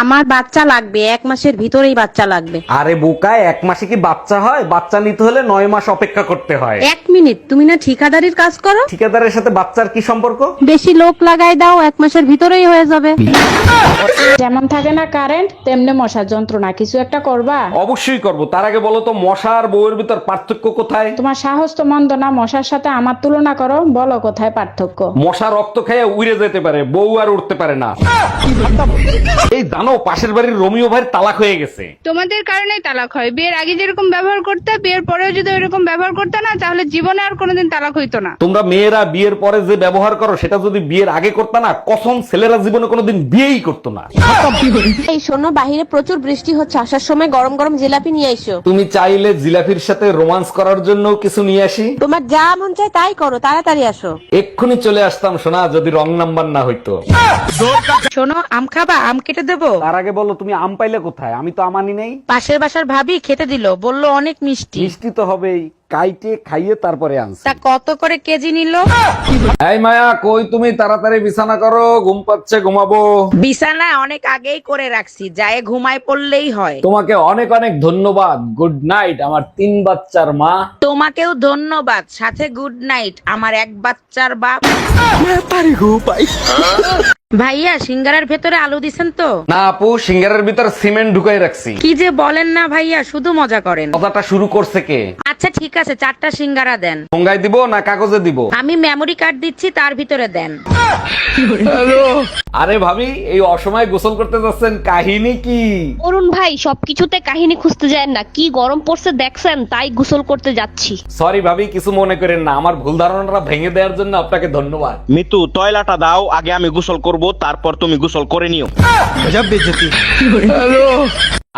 আমার বাচ্চা লাগবে, 1 মাসের ভিতরেই বাচ্চা লাগবে। আরে বোকায়, 1 মাসে কি বাচ্চা হয়? বাচ্চা নিতে হলে 9 মাস অপেক্ষা করতে হয়। 1 মিনিট, তুমি না ঠিকাদারির কাজ করো? ঠিকাদারের সাথে বাচ্চার কি সম্পর্ক? বেশি লোক লাগাই দাও, 1 মাসের ভিতরেই হয়ে যাবে। যেমন থাকে না কারেন্ট, তেমনি মশার যন্ত্রণা। কিছু একটা করবা? অবশ্যই করব। তার আগে বলো তো, মশা আর বউয়ের ভিতর পার্থক্য কোথায়? তোমার সাহস তো মন্দ না, মশার সাথে আমার তুলনা করো। বলো কোথায় পার্থক্য? মশা রক্ত খেয়ে উড়ে যেতে পারে, বউ আর উঠতে পারে না। এই জানো, পাশের বাড়ির রোমিও ভাইয়ের তালাক হয়ে গেছে। তোমাদের কারণেই তালাক হয়। বিয়ের আগে যেরকম ব্যবহার করতে, বিয়ের পরেও যদি ওইরকম ব্যবহার করতে না, তাহলে জীবনে আর কোনোদিন তালাক হইতো না। তোমরা মেয়েরা বিয়ের পরে যে ব্যবহার করো, সেটা যদি বিয়ের আগে করতে না, কসম ছেলেরা জীবনে কোনোদিন বিয়েই করতো না। এই শোনো, বাহিরে প্রচুর বৃষ্টি হচ্ছে, আসার সময় গরম গরম জিলাপি নিয়ে এসো। তুমি চাইলে জিলাফির সাথে রোমান্স করার জন্য কিছু নিয়ে আসি। তোমার যা মন চায় তাই করো, তাড়াতাড়ি আসো। এক্ষুনি চলে আসতাম সোনা, যদি রং নাম্বার না হইতো। শোনো, আম খাবা? আম কেটে দেবো? তার আগে বলো, তুমি আম পাইলে কোথায়? আমি তো আমানি নেই। পাশের বাসার ভাবি খেতে দিল, বললো অনেক মিষ্টি। মিষ্টি তো হবেই, কাইটে খাইয়ে তারপরে আনছি। তা কত করে কেজি নিল? এই মায়া, কই তুমি? তাড়াতাড়ি বিছানা করো, ঘুম পাচ্ছে, ঘুমাবো। বিছানা অনেক আগেই করে রাখছি, যায় ঘুমায় পড়লেই হয়। তোমাকে অনেক অনেক ধন্যবাদ। গুড নাইট আমার 3 বাচ্চার মা। তোমাকেও ধন্যবাদ, সাথে গুড নাইট আমার 1 বাচ্চার বাপ। ভাইয়া, সিঙ্গারার ভেতরে আলু দিছেন তো? না আপু, সিঙ্গারের ভিতর সিমেন্ট ঢুকাই রাখছি। কি যে বলেন না ভাইয়া, শুধু মজা করেন। কথাটা শুরু করছে কে? আচ্ছা ঠিক আছে, 4টা সিঙ্গারা দেন। ঠোঙ্গায় দিব না কাগজে দিব? আমি মেমরি কার্ড দিচ্ছি, তার ভিতরে দেন। আরে ভাবি, এই অসময়ে গোসল করতে যাচ্ছেন, কাহিনী কি? অরুণ ভাই, সবকিছুতে কাহিনী খুঁজতে যায় না, কি গরম পড়ছে দেখছেন, তাই গোসল করতে যাচ্ছি। সরি ভাবি, কিছু মনে করেন না। আমার ভুল ধারণাটা ভেঙে দেওয়ার জন্য আপনাকে ধন্যবাদ। মিতু, তয়লাটা দাও, আগে আমি গোসল করব, তারপর তুমি গোসল করে নিও।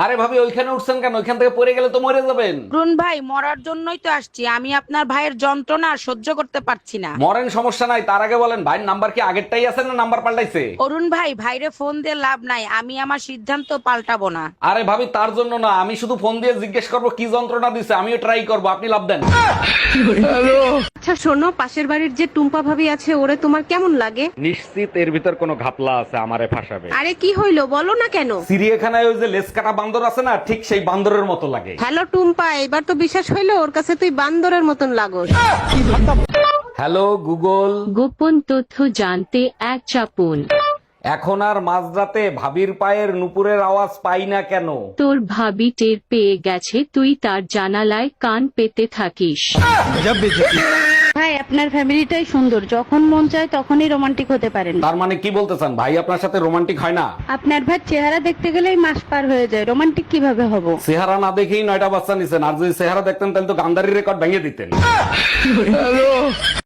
আরে ভাবি, ওইখানে উঠছেন কেন? ওইখান থেকে পড়ে গেলে তো মরে যাবেন। অরুণ ভাই, মরার জন্যই তো আসছি। আমি আপনার ভাইয়ের যন্ত্রণা আর সহ্য করতে পারছি না। মরেন, সমস্যা নাই। তার আগে বলেন, ভাইয়ের নাম্বার কি আগেরটাই আছে না নাম্বার পাল্টাইছে? অরুণ ভাই, ভাইরে ফোন দিয়ে লাভ নাই, আমি আমার সিদ্ধান্ত পাল্টাবো না। আরে ভাবি, তার জন্য না, আমি শুধু ফোন দিয়ে জিজ্ঞেস করবো কি যন্ত্রণা দিছে। আমিও ট্রাই করবো, আপনি লাভ দেন। আচ্ছা শোনো, পাশের বাড়ির যে টুম্পা ভাবি আছে, ওরে তোমার কেমন লাগে? নিশ্চিত এর ভিতর কোনো ঘাপলা আছে, আমারে ফাঁসাবে। আরে কি হইলো বলো না কেন? চিড়িয়াখানায় ওই যে লেজ কাটা বান্দর আছে না, ঠিক সেই বান্দরের মতো লাগে। হ্যালো টুম্পা, এবার তো বিশ্বাস হইলো ওর কাছে তুই বান্দরের মতন লাগোস। হ্যালো গুগল, গোপন তথ্য জানতে এক চাপুন। এখন আর মাঝরাতে ভাবির পায়ের নুপুরের আওয়াজ পাই না কেন? তোর ভাবি টের পেয়ে গেছে তুই তার জানালায় কান পেতে থাকিস। ভাই, আপনার ফ্যামিলিটাই সুন্দর। যখন মন চায় তখনই রোমান্টিক হতে পারেন। তার মানে কি বলতে চান, ভাই আপনার সাথে রোমান্টিক হয় না? আপনার ভাই চেহারা দেখতে গেলেই মাস পার হয়ে যায়, রোমান্টিক কিভাবে হব? চেহারা না দেখেই 9টা বাচ্চা নিছেন। আর যদি চেহারা দেখতেন তাহলে তো গান্ধারী রেকর্ড ভেঙে দিতেন।